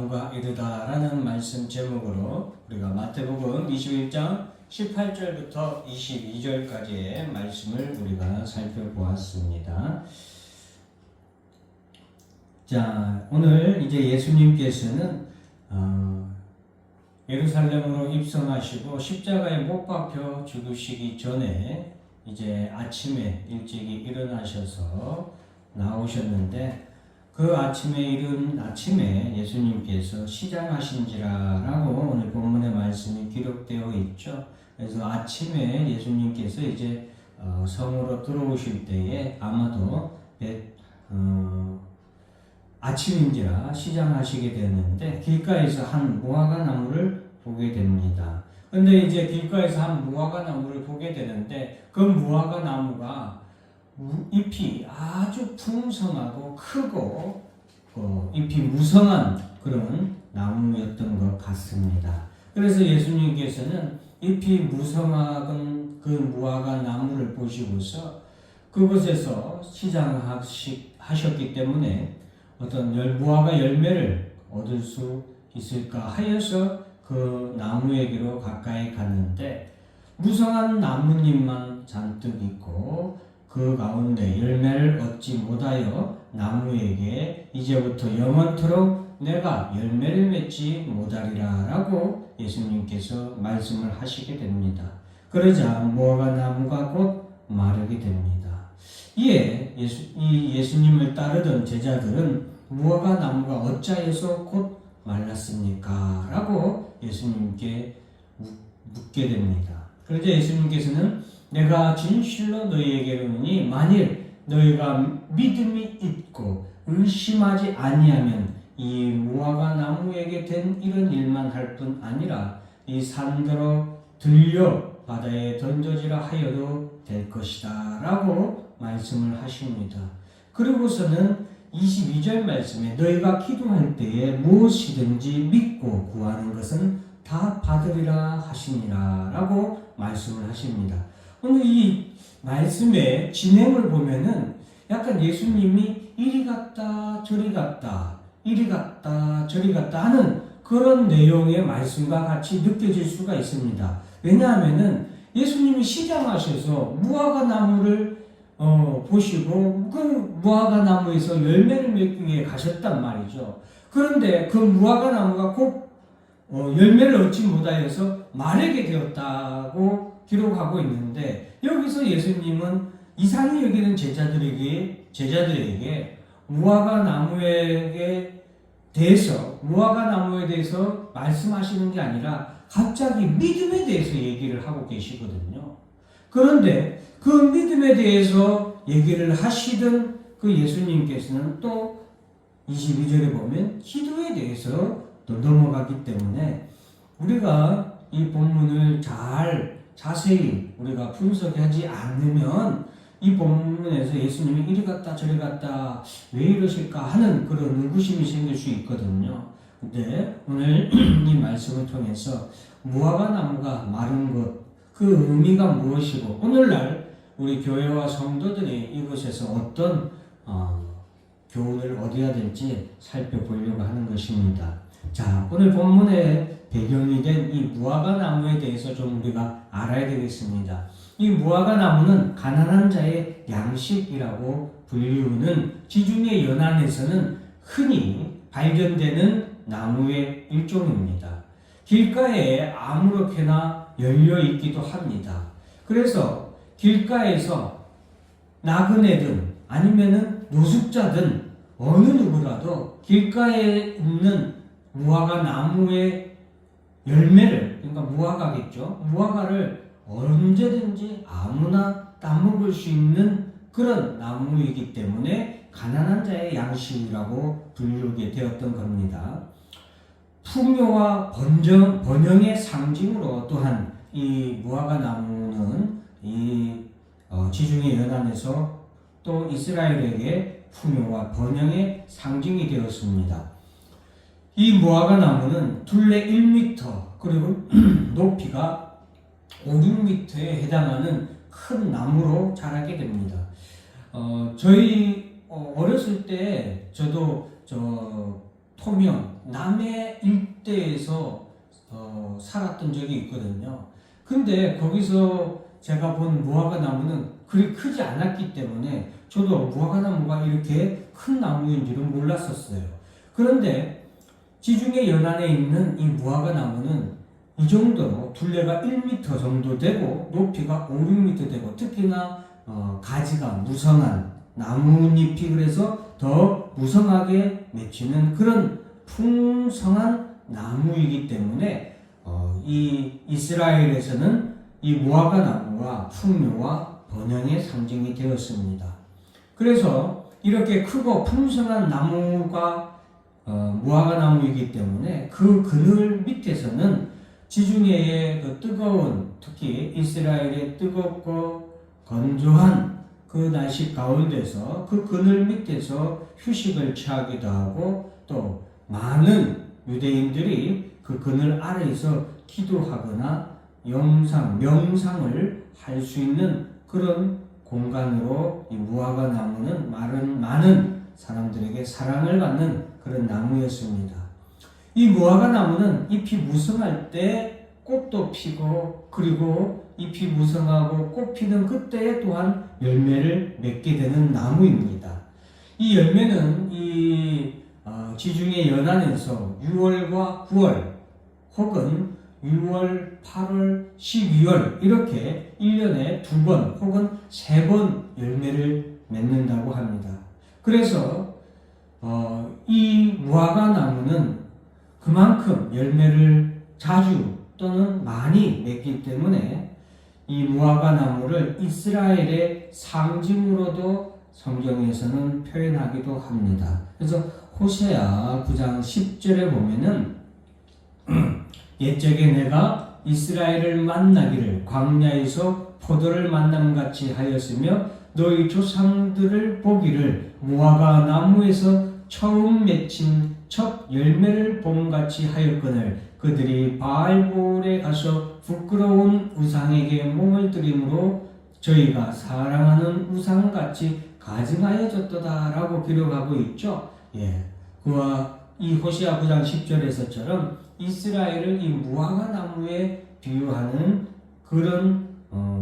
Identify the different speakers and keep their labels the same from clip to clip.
Speaker 1: 나무가 이르다라는 말씀 제목으로 우리가 마태복음 21장 18절부터 22절까지의 말씀을 우리가 살펴보았습니다. 자, 오늘 이제 예수님께서는 예루살렘으로 입성하시고 십자가에 못 박혀 죽으시기 전에 이제 아침에 일찍이 일어나셔서 나오셨는데, 그 아침에 예수님께서 시장하신지라라고 오늘 본문의 말씀이 기록되어 있죠. 그래서 아침에 예수님께서 이제 성으로 들어오실 때에 아마도 아침인지라 시장하시게 되었는데, 길가에서 한 무화과 나무를 보게 됩니다. 근데 이제 길가에서 한 무화과 나무를 보게 되는데, 그 무화과 나무가 잎이 아주 풍성하고 크고 잎이 무성한 그런 나무였던 것 같습니다. 그래서 예수님께서는 잎이 무성한 그 무화과 나무를 보시고서 그곳에서 시장하셨기 때문에 어떤 무화과 열매를 얻을 수 있을까 하여서 그 나무에게로 가까이 갔는데, 무성한 나뭇잎만 잔뜩 있고 그 가운데 열매를 얻지 못하여 나무에게 이제부터 영원토록 내가 열매를 맺지 못하리라 라고 예수님께서 말씀을 하시게 됩니다. 그러자 무화과 나무가 곧 마르게 됩니다. 이에 예수님을 따르던 제자들은 무화과 나무가 어찌하여서 곧 말랐습니까? 라고 예수님께 묻게 됩니다. 그러자 예수님께서는 내가 진실로 너희에게 이르노니 만일 너희가 믿음이 있고 의심하지 아니하면 이 무화과 나무에게 된 이런 일만 할 뿐 아니라 이 산더러 들려 바다에 던져지라 하여도 될 것이다 라고 말씀을 하십니다. 그리고서는 22절 말씀에 너희가 기도할 때에 무엇이든지 믿고 구하는 것은 다 받으리라 하시니라 라고 말씀을 하십니다. 오늘 이 말씀의 진행을 보면은 약간 예수님이 이리 갔다 저리 갔다 이리 갔다 저리 갔다 하는 그런 내용의 말씀과 같이 느껴질 수가 있습니다. 왜냐하면은 예수님이 시장하셔서 무화과 나무를 보시고 그 무화과 나무에서 열매를 맺기 위해 가셨단 말이죠. 그런데 그 무화과 나무가 곧 열매를 얻지 못하여서 마르게 되었다고 기록하고 있는데, 여기서 예수님은 이상히 여기는 제자들에게 무화과 나무에 대해서 말씀하시는 게 아니라 갑자기 믿음에 대해서 얘기를 하고 계시거든요. 그런데 그 믿음에 대해서 얘기를 하시던 그 예수님께서는 또 22절에 보면 기도에 대해서 또 넘어가기 때문에 우리가 이 본문을 자세히 우리가 분석하지 않으면 이 본문에서 예수님이 이리 갔다 저리 갔다 왜 이러실까 하는 그런 의구심이 생길 수 있거든요. 근데 오늘 이 말씀을 통해서 무화과 나무가 마른 것, 그 의미가 무엇이고 오늘날 우리 교회와 성도들이 이곳에서 어떤 교훈을 얻어야 될지 살펴보려고 하는 것입니다. 자, 오늘 본문의 배경이 된 이 무화과 나무에 대해서 좀 우리가 알아야 되겠습니다. 이 무화과 나무는 가난한 자의 양식이라고 불리우는 지중해 연안에서는 흔히 발견되는 나무의 일종입니다. 길가에 아무렇게나 열려 있기도 합니다. 그래서 길가에서 나그네든 아니면은 노숙자든 어느 누구라도 길가에 있는 무화과 나무의 열매를, 그러니까 무화과겠죠. 무화과를 언제든지 아무나 따먹을 수 있는 그런 나무이기 때문에 가난한 자의 양식이라고 불리우게 되었던 겁니다. 풍요와 번영의 상징으로 또한 이 무화과 나무는 이 지중해 연안에서 또 이스라엘에게 풍요와 번영의 상징이 되었습니다. 이 무화과 나무는 둘레 1m 그리고 높이가 5, 6m에 해당하는 큰 나무로 자라게 됩니다. 저희 어렸을 때 저도 토명 남해 일대에서 살았던 적이 있거든요. 근데 거기서 제가 본 무화과 나무는 그리 크지 않았기 때문에 저도 무화과 나무가 이렇게 큰 나무인 줄은 몰랐었어요. 그런데 지중해 연안에 있는 이 무화과 나무는 이 정도로 둘레가 1m 정도 되고 높이가 5, 6m 되고 특히나 가지가 무성한 나뭇잎이 그래서 더 무성하게 맺히는 그런 풍성한 나무이기 때문에 이 이스라엘에서는 이 무화과 나무가 풍요와 번영의 상징이 되었습니다. 그래서 이렇게 크고 풍성한 나무가 무화과 나무이기 때문에 그 그늘 밑에서는 지중해의 그 뜨거운 특히 이스라엘의 뜨겁고 건조한 그 날씨 가운데서 그 그늘 밑에서 휴식을 취하기도 하고 또 많은 유대인들이 그 그늘 아래에서 기도하거나 명상을 할 수 있는 그런 공간으로 이 무화과 나무는 많은 사람들에게 사랑을 받는 그런 나무였습니다. 이 무화과 나무는 잎이 무성할 때 꽃도 피고 그리고 잎이 무성하고 꽃 피는 그때에 또한 열매를 맺게 되는 나무입니다. 이 열매는 이 지중해 연안에서 6월과 9월 혹은 6월, 8월, 12월 이렇게 1년에 2번 혹은 3번 열매를 맺는다고 합니다. 그래서 이 무화과 나무는 그만큼 열매를 자주 또는 많이 맺기 때문에 이 무화과 나무를 이스라엘의 상징으로도 성경에서는 표현하기도 합니다. 그래서 호세아 9장 10절에 보면은 옛적에 내가 이스라엘을 만나기를 광야에서 포도를 만남같이 하였으며 너희 조상들을 보기를 무화과 나무에서 처음 맺힌 첫 열매를 봄같이 하였거늘 그들이 바알볼에 가서 부끄러운 우상에게 몸을 들임으로 저희가 사랑하는 우상같이 가증하여졌도다 라고 기록하고 있죠. 그와 이 호시아 9장 10절에서처럼 이스라엘을 이 무화과 나무에 비유하는 그런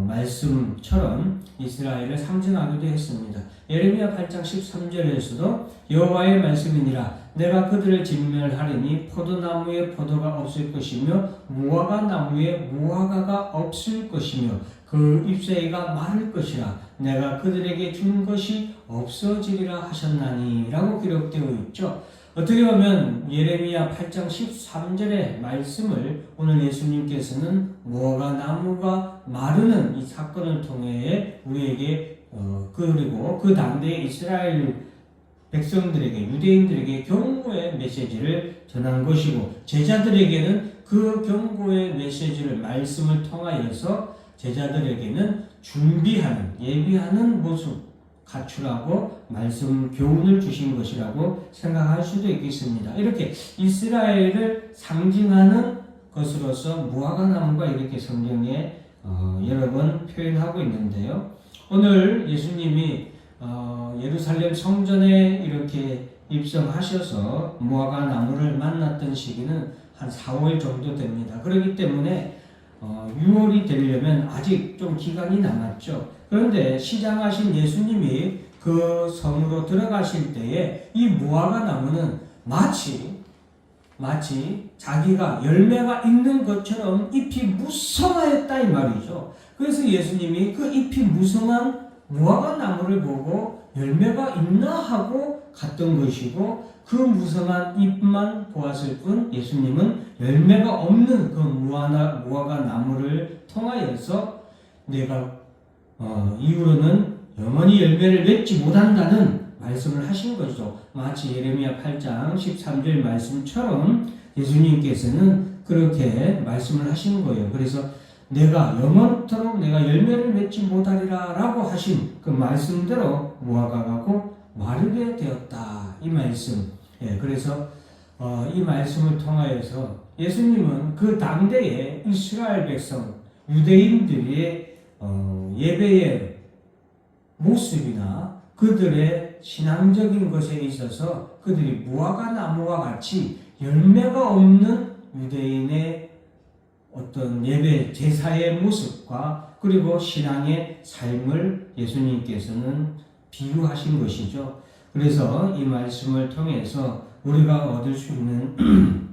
Speaker 1: 말씀처럼 이스라엘을 상징하기도 했습니다. 예레미야 8장 13절에서도 여호와의 말씀이니라 내가 그들을 진멸하리니 포도나무에 포도가 없을 것이며 무화과 나무에 무화과가 없을 것이며 그 잎사귀가 마를 것이라 내가 그들에게 준 것이 없어지리라 하셨나니 라고 기록되어 있죠. 어떻게 보면 예레미야 8장 13절의 말씀을 오늘 예수님께서는 무화과 나무가 마르는 이 사건을 통해 우리에게 그리고 그 당대의 이스라엘 백성들에게 유대인들에게 경고의 메시지를 전한 것이고 제자들에게는 그 경고의 메시지를 말씀을 통하여서 제자들에게는 준비하는 예비하는 모습 갖추라고 말씀 교훈을 주신 것이라고 생각할 수도 있겠습니다. 이렇게 이스라엘을 상징하는 것으로서 무화과 나무가 이렇게 성경에 여러 번 표현하고 있는데요. 오늘 예수님이 예루살렘 성전에 이렇게 입성하셔서 무화과 나무를 만났던 시기는 한 4월 정도 됩니다. 그렇기 때문에 6월이 되려면 아직 좀 기간이 남았죠. 그런데 시장하신 예수님이 그 성으로 들어가실 때에 이 무화과 나무는 마치 자기가 열매가 있는 것처럼 잎이 무성하였다 이 말이죠. 그래서 예수님이 그 잎이 무성한 무화과 나무를 보고 열매가 있나 하고 갔던 것이고 그 무성한 잎만 보았을 뿐 예수님은 열매가 없는 그 무화과 나무를 통하여서 내가 이후로는 영원히 열매를 맺지 못한다는 말씀을 하신 거죠. 마치 예레미야 8장 13절 말씀처럼 예수님께서는 그렇게 말씀을 하신 거예요. 그래서 내가 영원토록 내가 열매를 맺지 못하리라 라고 하신 그 말씀대로 무화과가 곧 마르게 되었다. 이 말씀. 그래서 이 말씀을 통하여서 예수님은 그 당대의 이스라엘 백성, 유대인들의 예배의 모습이나 그들의 신앙적인 것에 있어서 그들이 무화과 나무와 같이 열매가 없는 유대인의 어떤 예배 제사의 모습과 그리고 신앙의 삶을 예수님께서는 비유하신 것이죠. 그래서 이 말씀을 통해서 우리가 얻을 수 있는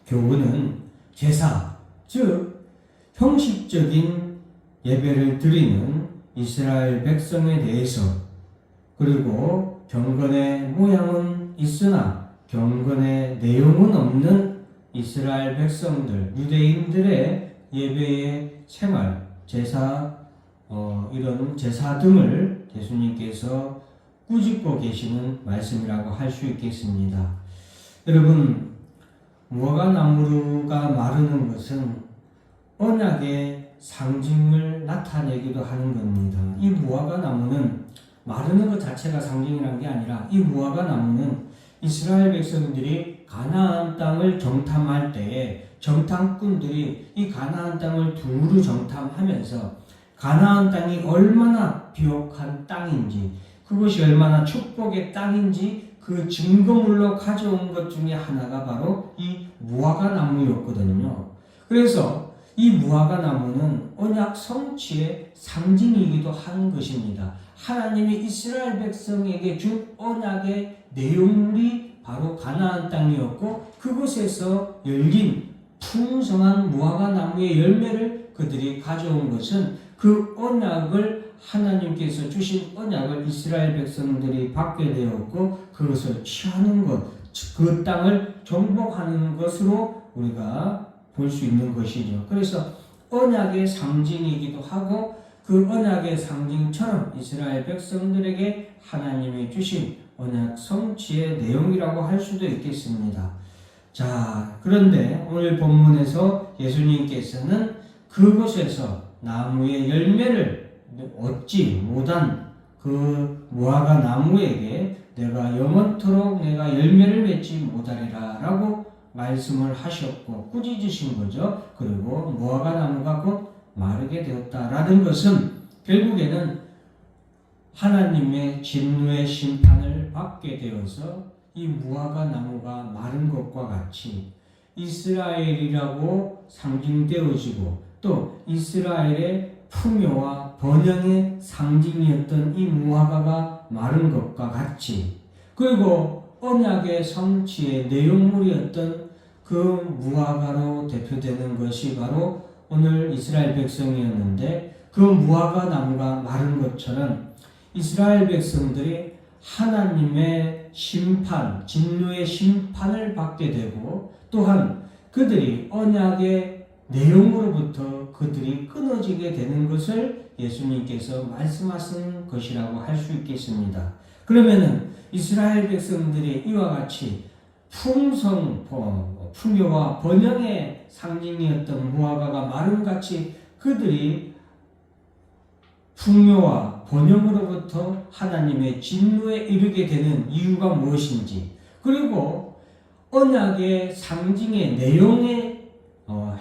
Speaker 1: 교훈은 제사, 즉 형식적인 예배를 드리는 이스라엘 백성에 대해서, 그리고 경건의 모양은 있으나 경건의 내용은 없는 이스라엘 백성들, 유대인들의 예배의 생활, 제사, 이런 제사 등을 예수님께서 꾸짖고 계시는 말씀이라고 할 수 있겠습니다. 여러분, 무화과 나무가 마르는 것은 언약의 상징을 나타내기도 하는 겁니다. 이 무화과 나무는 마르는 것 자체가 상징이란 게 아니라, 이 무화과 나무는 이스라엘 백성들이 가나안 땅을 정탐할 때에 정탐꾼들이 이 가나안 땅을 두루 정탐하면서 가나안 땅이 얼마나 비옥한 땅인지, 그것이 얼마나 축복의 땅인지 그 증거물로 가져온 것 중에 하나가 바로 이 무화과 나무였거든요. 그래서 이 무화과 나무는 언약 성취의 상징이기도 한 것입니다. 하나님이 이스라엘 백성에게 준 언약의 내용물이 바로 가나안 땅이었고, 그곳에서 열린 풍성한 무화과 나무의 열매를 그들이 가져온 것은 그 언약을, 하나님께서 주신 언약을 이스라엘 백성들이 받게 되었고, 그것을 취하는 것, 그 땅을 정복하는 것으로 우리가 볼 수 있는 것이죠. 그래서 언약의 상징이기도 하고, 그 언약의 상징처럼 이스라엘 백성들에게 하나님이 주신 언약 성취의 내용이라고 할 수도 있겠습니다. 자, 그런데 오늘 본문에서 예수님께서는 그곳에서 나무의 열매를 얻지 못한 그 무화과 나무에게 내가 영원토록 내가 열매를 맺지 못하리라 라고 말씀을 하셨고 꾸짖으신 거죠. 그리고 무화과 나무가 곧 마르게 되었다라는 것은 결국에는 하나님의 진노의 심판을 받게 되어서 이 무화과 나무가 마른 것과 같이 이스라엘이라고 상징되어지고, 또 이스라엘의 풍요와 번영의 상징이었던 이 무화과가 마른 것과 같이, 그리고 언약의 성취의 내용물이었던 그 무화과로 대표되는 것이 바로 오늘 이스라엘 백성이었는데, 그 무화과 나무가 마른 것처럼 이스라엘 백성들이 하나님의 심판, 진노의 심판을 받게 되고, 또한 그들이 언약의 내용으로부터 그들이 끊어지게 되는 것을 예수님께서 말씀하신 것이라고 할 수 있겠습니다. 그러면은 이스라엘 백성들이 이와 같이 풍요와 번영의 상징이었던 무화과가 마름같이 그들이 풍요와 번영으로부터 하나님의 진노에 이르게 되는 이유가 무엇인지, 그리고 언약의 상징의 내용에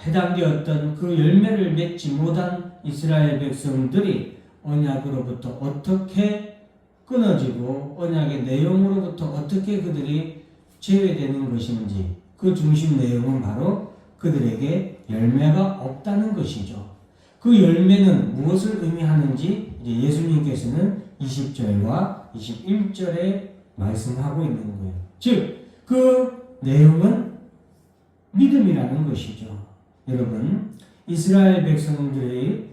Speaker 1: 해당되었던 그 열매를 맺지 못한 이스라엘 백성들이 언약으로부터 어떻게 끊어지고 언약의 내용으로부터 어떻게 그들이 제외되는 것인지, 그 중심 내용은 바로 그들에게 열매가 없다는 것이죠. 그 열매는 무엇을 의미하는지 이제 예수님께서는 20절과 21절에 말씀하고 있는 거예요. 즉, 그 내용은 믿음이라는 것이죠. 여러분, 이스라엘 백성들이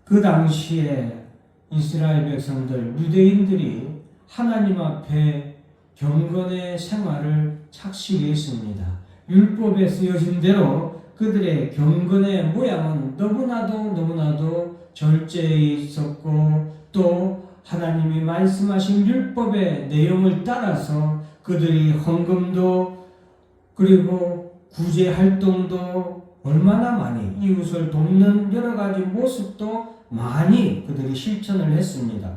Speaker 1: 그 당시에 이스라엘 백성들, 유대인들이 하나님 앞에 경건의 생활을 착실히 했습니다. 율법에 쓰여진 대로 그들의 경건의 모양은 너무나도 절제에 있었고, 또 하나님이 말씀하신 율법의 내용을 따라서 그들이 헌금도 그리고 구제 활동도 얼마나 많이, 이웃을 돕는 여러 가지 모습도 많이 그들이 실천을 했습니다.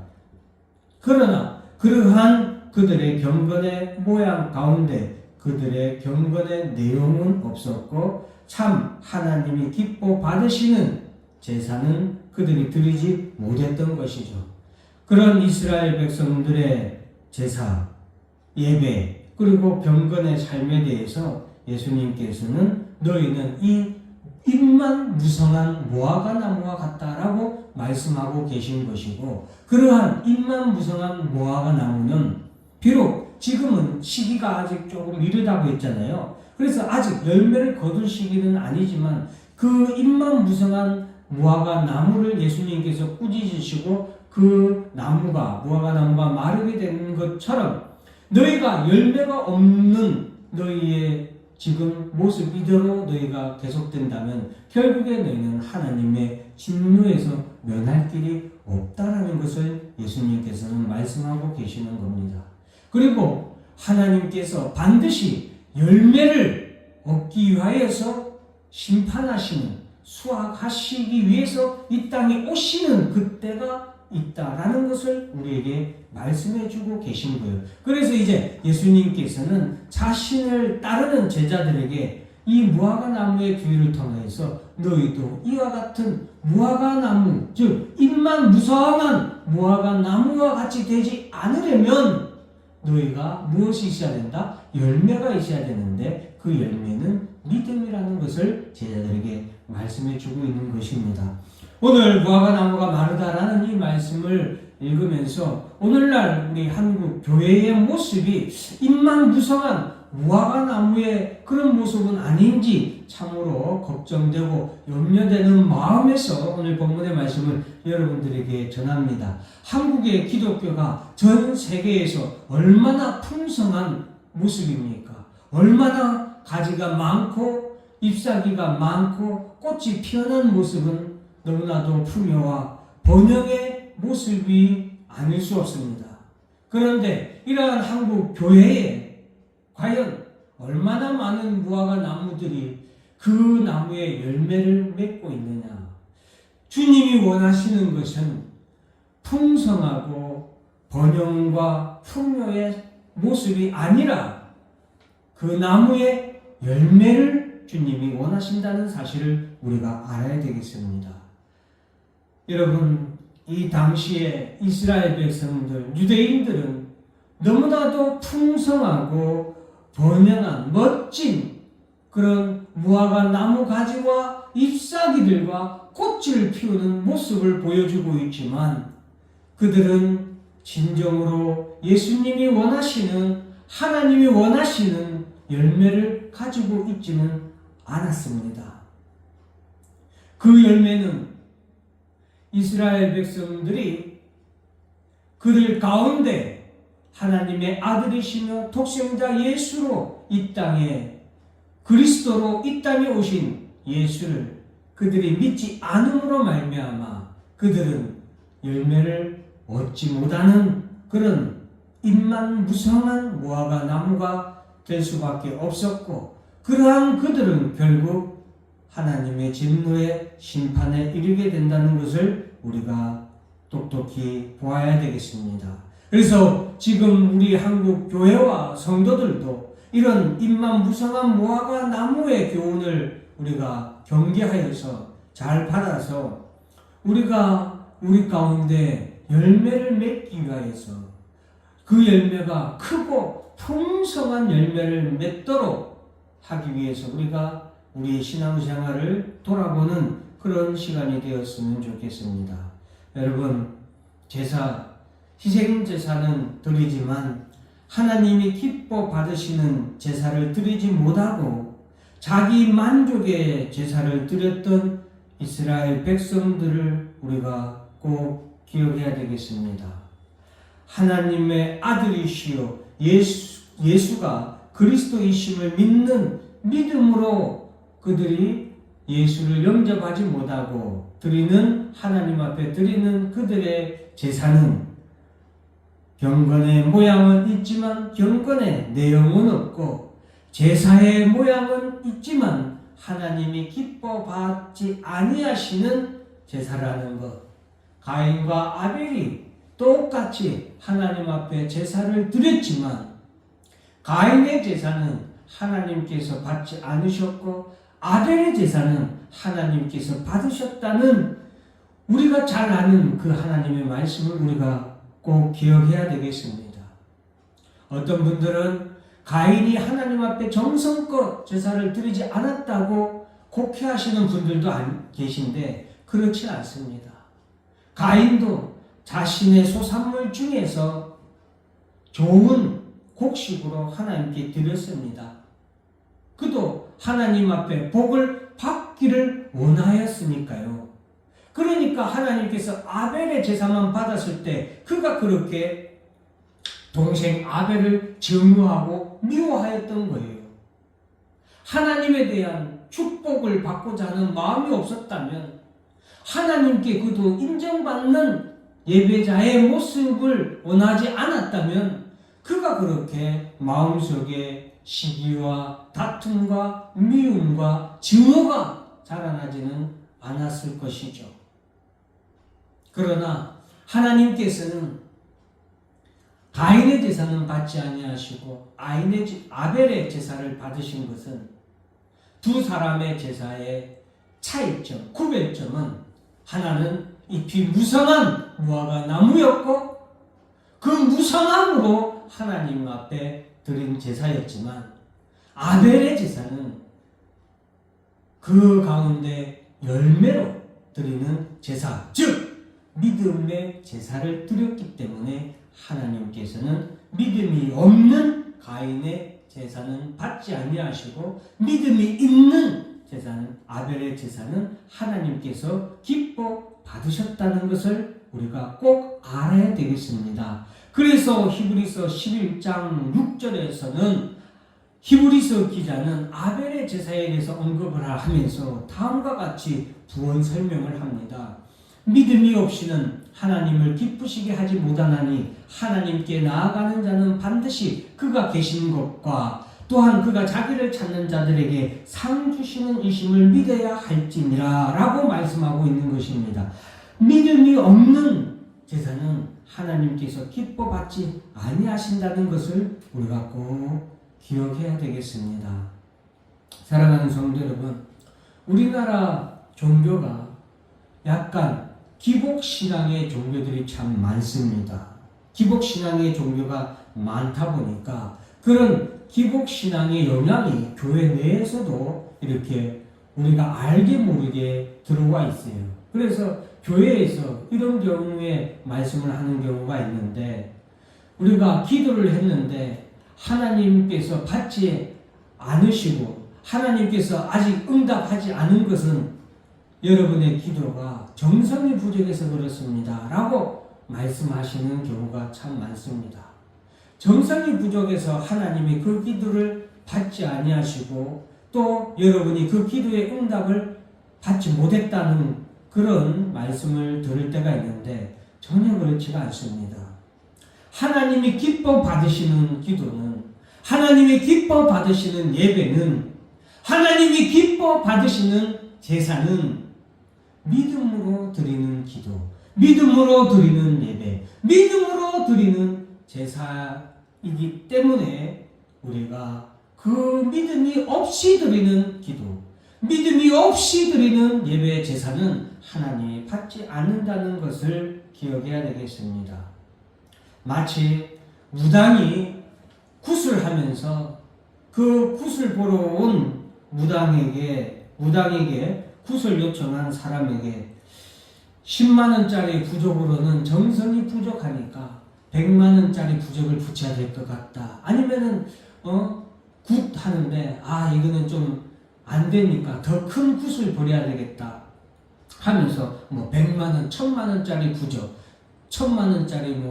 Speaker 1: 그러나 그러한 그들의 경건의 모양 가운데 그들의 경건의 내용은 없었고, 참 하나님이 기뻐 받으시는 제사는 그들이 드리지 못했던 것이죠. 그런 이스라엘 백성들의 제사, 예배, 그리고 경건의 삶에 대해서 예수님께서는 너희는 이 잎만 무성한 무화과 나무와 같다라고 말씀하고 계신 것이고, 그러한 잎만 무성한 무화과 나무는 비록 지금은 시기가 아직 조금 이르다고 했잖아요. 그래서 아직 열매를 거둘 시기는 아니지만 그 잎만 무성한 무화과 나무를 예수님께서 꾸짖으시고 그 나무가, 무화과 나무가 마르게 되는 것처럼 너희가 열매가 없는 너희의 지금 모습 이대로 너희가 계속된다면 결국에 너희는 하나님의 진노에서 면할 길이 없다라는 것을 예수님께서는 말씀하고 계시는 겁니다. 그리고 하나님께서 반드시 열매를 얻기 위하여서 심판하시는, 수확하시기 위해서 이 땅에 오시는 그때가 있다라는 것을 우리에게 말씀해 주고 계신 거예요. 그래서 이제 예수님께서는 자신을 따르는 제자들에게 이 무화과 나무의 비유를 통해서 너희도 이와 같은 무화과 나무, 즉 잎만 무성한 무화과 나무와 같이 되지 않으려면 너희가 무엇이 있어야 된다? 열매가 있어야 되는데 그 열매는 믿음이라는 것을 제자들에게 말씀해 주고 있는 것입니다. 오늘 무화과 나무가 마르다라는 이 말씀을 읽으면서 오늘날 우리 한국 교회의 모습이 잎만 무성한 무화과 나무의 그런 모습은 아닌지 참으로 걱정되고 염려되는 마음에서 오늘 본문의 말씀을 여러분들에게 전합니다. 한국의 기독교가 전 세계에서 얼마나 풍성한 모습입니까? 얼마나 가지가 많고 잎사귀가 많고 꽃이 피어난 모습은 너무나도 풍요와 번영의 모습이 아닐 수 없습니다. 그런데 이러한 한국 교회에 과연 얼마나 많은 무화과 나무들이 그 나무의 열매를 맺고 있느냐? 주님이 원하시는 것은 풍성하고 번영과 풍요의 모습이 아니라 그 나무의 열매를 주님이 원하신다는 사실을 우리가 알아야 되겠습니다. 여러분, 이 당시에 이스라엘 백성들, 유대인들은 너무나도 풍성하고 번영한 멋진 그런 무화과 나무 가지와 잎사귀들과 꽃을 피우는 모습을 보여주고 있지만 그들은 진정으로 예수님이 원하시는, 하나님이 원하시는 열매를 가지고 있지는 않았습니다. 그 열매는 이스라엘 백성들이 그들 가운데 하나님의 아들이시며 독생자 예수로 이 땅에, 그리스도로 이 땅에 오신 예수를 그들이 믿지 않음으로 말미암아 그들은 열매를 얻지 못하는 그런 잎만 무성한 무화과 나무가 될 수밖에 없었고, 그러한 그들은 결국 하나님의 진노의 심판에 이르게 된다는 것을 우리가 똑똑히 보아야 되겠습니다. 그래서 지금 우리 한국 교회와 성도들도 이런 잎만 무성한 무화과 나무의 교훈을 우리가 경계하여서 잘 받아서 우리가 우리 가운데 열매를 맺기 위하여서 그 열매가 크고 풍성한 열매를 맺도록 하기 위해서 우리가 우리의 신앙생활을 돌아보는 그런 시간이 되었으면 좋겠습니다. 여러분, 제사, 희생제사는 드리지만 하나님이 기뻐 받으시는 제사를 드리지 못하고 자기 만족의 제사를 드렸던 이스라엘 백성들을 우리가 꼭 기억해야 되겠습니다. 하나님의 아들이시요 예수가 그리스도이심을 믿는 믿음으로 그들이 예수를 영접하지 못하고 드리는, 하나님 앞에 드리는 그들의 제사는 경건의 모양은 있지만 경건의 내용은 없고, 제사의 모양은 있지만 하나님이 기뻐 받지 아니하시는 제사라는 것. 가인과 아벨이 똑같이 하나님 앞에 제사를 드렸지만 가인의 제사는 하나님께서 받지 않으셨고 아벨의 제사는 하나님께서 받으셨다는, 우리가 잘 아는 그 하나님의 말씀을 우리가 꼭 기억해야 되겠습니다. 어떤 분들은 가인이 하나님 앞에 정성껏 제사를 드리지 않았다고 곡해하시는 분들도 계신데 그렇지 않습니다. 가인도 자신의 소산물 중에서 좋은 곡식으로 하나님께 드렸습니다. 그도 하나님 앞에 복을 받기를 원하였으니까요. 그러니까 하나님께서 아벨의 제사만 받았을 때 그가 그렇게 동생 아벨을 증오하고 미워하였던 거예요. 하나님에 대한 축복을 받고자 하는 마음이 없었다면 하나님께 그도 인정받는 예배자의 모습을 원하지 않았다면 그가 그렇게 마음속에 시기와 다툼과 미움과 증오가 자라나지는 않았을 것이죠. 그러나 하나님께서는 가인의 제사는 받지 아니하시고 아벨의 제사를 받으신 것은 두 사람의 제사의 차이점, 구별점은 하나는 잎이 무성한 무화과 나무였고 그 무성함으로 하나님 앞에 드린 제사였지만 아벨의 제사는 그 가운데 열매로 드리는 제사, 즉 믿음의 제사를 드렸기 때문에 하나님께서는 믿음이 없는 가인의 제사는 받지 아니하시고 믿음이 있는 제사는 아벨의 제사는 하나님께서 기뻐 받으셨다는 것을 우리가 꼭 알아야 되겠습니다. 그래서 히브리서 11장 6절에서는 히브리서 기자는 아벨의 제사에 대해서 언급을 하면서 다음과 같이 부언 설명을 합니다. 믿음이 없이는 하나님을 기쁘시게 하지 못하나니 하나님께 나아가는 자는 반드시 그가 계신 것과 또한 그가 자기를 찾는 자들에게 상 주시는 이심을 믿어야 할지니라 라고 말씀하고 있는 것입니다. 믿음이 없는 제사는 하나님께서 기뻐 받지 아니하신다는 것을 우리가 꼭 기억해야 되겠습니다. 사랑하는 성도 여러분, 우리나라 종교가 약간 기복신앙의 종교들이 참 많습니다. 기복신앙의 종교가 많다 보니까 그런 기복신앙의 영향이 교회 내에서도 이렇게 우리가 알게 모르게 들어와 있어요. 그래서 교회에서 이런 경우에 말씀을 하는 경우가 있는데 우리가 기도를 했는데 하나님께서 받지 않으시고 하나님께서 아직 응답하지 않은 것은 여러분의 기도가 정성이 부족해서 그렇습니다 라고 말씀하시는 경우가 참 많습니다. 정성이 부족해서 하나님이 그 기도를 받지 아니하시고 또 여러분이 그 기도의 응답을 받지 못했다는 그런 말씀을 들을 때가 있는데 전혀 그렇지가 않습니다. 하나님이 기뻐 받으시는 기도는 하나님이 기뻐 받으시는 예배는 하나님이 기뻐 받으시는 제사는 믿음으로 드리는 기도, 믿음으로 드리는 예배, 믿음으로 드리는 제사이기 때문에 우리가 그 믿음이 없이 드리는 기도, 믿음이 없이 드리는 예배 제사는 하나님이 받지 않는다는 것을 기억해야 되겠습니다. 마치 무당이 굿을 하면서 그 굿을 보러 온 무당에게 굿을 요청한 사람에게 10만원짜리 부족으로는 정성이 부족하니까 100만원짜리 부적을 붙여야 될 것 같다. 아니면은 굿 하는데 이거는 좀 안 되니까 더 큰 굿을 버려야 되겠다 하면서 100만원, 1000만원짜리 부적, 1000만원짜리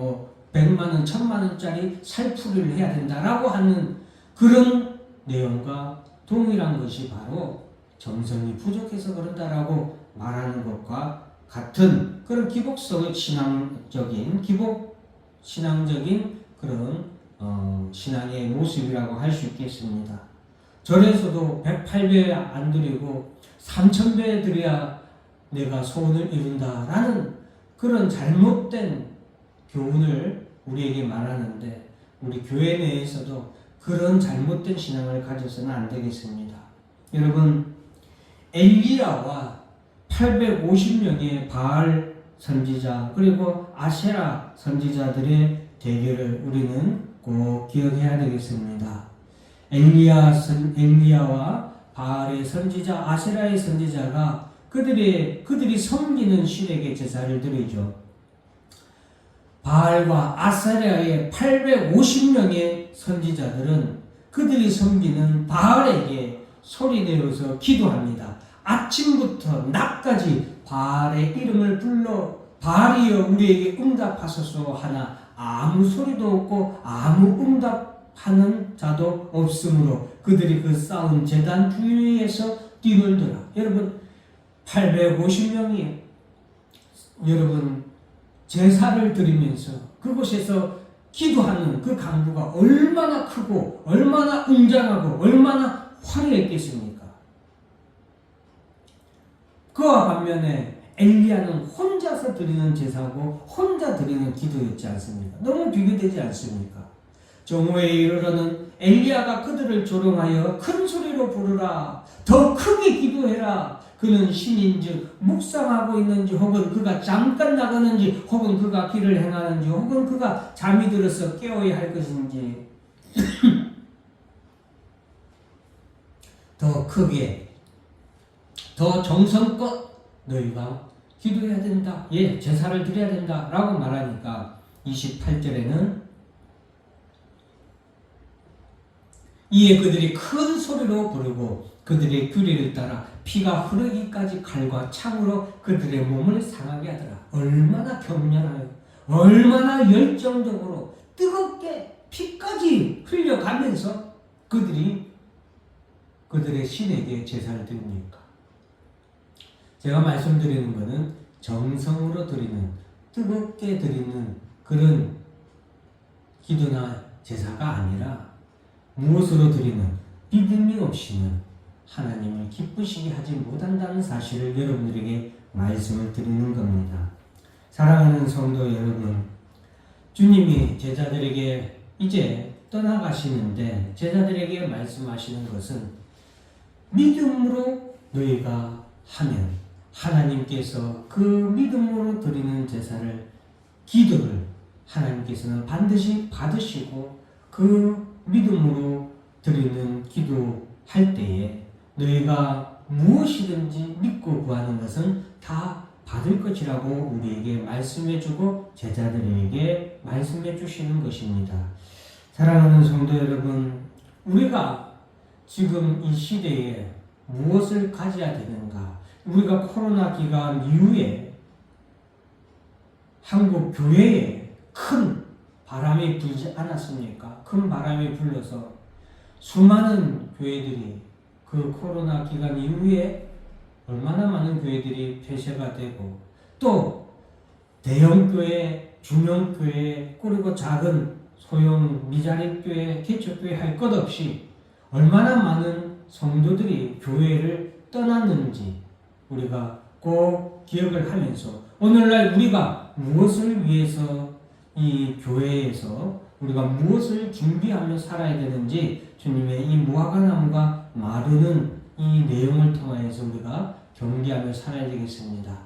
Speaker 1: 100만원, 1000만원짜리 살풀이를 해야 된다라고 하는 그런 내용과 동일한 것이 바로 정성이 부족해서 그런다라고 말하는 것과 같은 그런 기복신앙적인 그런 신앙의 모습이라고 할 수 있겠습니다. 절에서도 108배 안 드리고 3000배 드려야 내가 소원을 이룬다라는 그런 잘못된 교훈을 우리에게 말하는데 우리 교회 내에서도 그런 잘못된 신앙을 가져서는 안 되겠습니다. 여러분, 엘리야와 850명의 바알 선지자 그리고 아세라 선지자들의 대결을 우리는 꼭 기억해야 되겠습니다. 엘리야와 바알의 선지자, 아세라의 선지자가 그들이 섬기는 신에게 제사를 드리죠. 바알과 아세라의 850명의 선지자들은 그들이 섬기는 바알에게 소리내어서 기도합니다. 아침부터 낮까지 바알의 이름을 불러 바알이여 우리에게 응답하소서 하나 아무 소리도 없고 아무 응답하는 자도 없으므로 그들이 그 쌓은 제단 주위에서 뛰놀더라. 여러분 850명이 여러분 제사를 드리면서 그곳에서 기도하는 그 강도가 얼마나 크고 얼마나 웅장하고 얼마나 화려했겠습니까? 그와 반면에 엘리야는 혼자서 드리는 제사고 혼자 드리는 기도였지 않습니까? 너무 비교되지 않습니까? 정오에 이르러는 엘리야가 그들을 조롱하여 큰 소리로 부르라, 더 크게 기도해라. 그는 신인즉 묵상하고 있는지 혹은 그가 잠깐 나가는지 혹은 그가 길을 행하는지 혹은 그가 잠이 들어서 깨어야 할 것인지 더 크게 더 정성껏 너희가 기도해야 된다. 예, 제사를 드려야 된다 라고 말하니까 28절에는 이에 그들이 큰 소리로 부르고 그들의 규례를 따라 피가 흐르기까지 칼과 창으로 그들의 몸을 상하게 하더라. 얼마나 격렬하여 얼마나 열정적으로 뜨겁게 피까지 흘려가면서 그들이 그들의 신에게 제사를 드립니까? 제가 말씀드리는 것은 정성으로 드리는 뜨겁게 드리는 그런 기도나 제사가 아니라 무엇으로 드리는 믿음이 없이는 하나님을 기쁘시게 하지 못한다는 사실을 여러분들에게 말씀을 드리는 겁니다. 사랑하는 성도 여러분, 주님이 제자들에게 이제 떠나가시는데 제자들에게 말씀하시는 것은 믿음으로 너희가 하면 하나님께서 그 믿음으로 드리는 제사를 기도를 하나님께서는 반드시 받으시고 그 믿음으로 드리는 기도할 때에 너희가 무엇이든지 믿고 구하는 것은 다 받을 것이라고 우리에게 말씀해주고 제자들에게 말씀해 주시는 것입니다. 사랑하는 성도 여러분, 우리가 지금 이 시대에 무엇을 가져야 되는가? 우리가 코로나 기간 이후에 한국 교회에 큰 바람이 불지 않았습니까? 큰 바람이 불러서 수많은 교회들이 그 코로나 기간 이후에 얼마나 많은 교회들이 폐쇄가 되고 또 대형교회, 중형교회, 그리고 작은 소형 미자립교회, 개척교회 할 것 없이 얼마나 많은 성도들이 교회를 떠났는지 우리가 꼭 기억을 하면서 오늘날 우리가 무엇을 위해서 이 교회에서 우리가 무엇을 준비하며 살아야 되는지 주님의 이 무화과나무가 마르는 이 내용을 통하여서 우리가 경계하며 살아야 되겠습니다.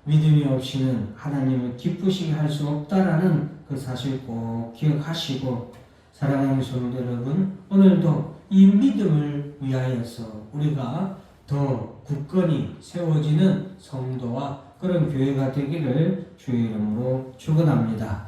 Speaker 1: 믿음이 없이는 하나님을 기쁘시게 할 수 없다라는 그 사실 꼭 기억하시고 사랑하는 성도 여러분, 오늘도 이 믿음을 위하여서 우리가 더 굳건히 세워지는 성도와 그런 교회가 되기를 주의 이름으로 축원합니다.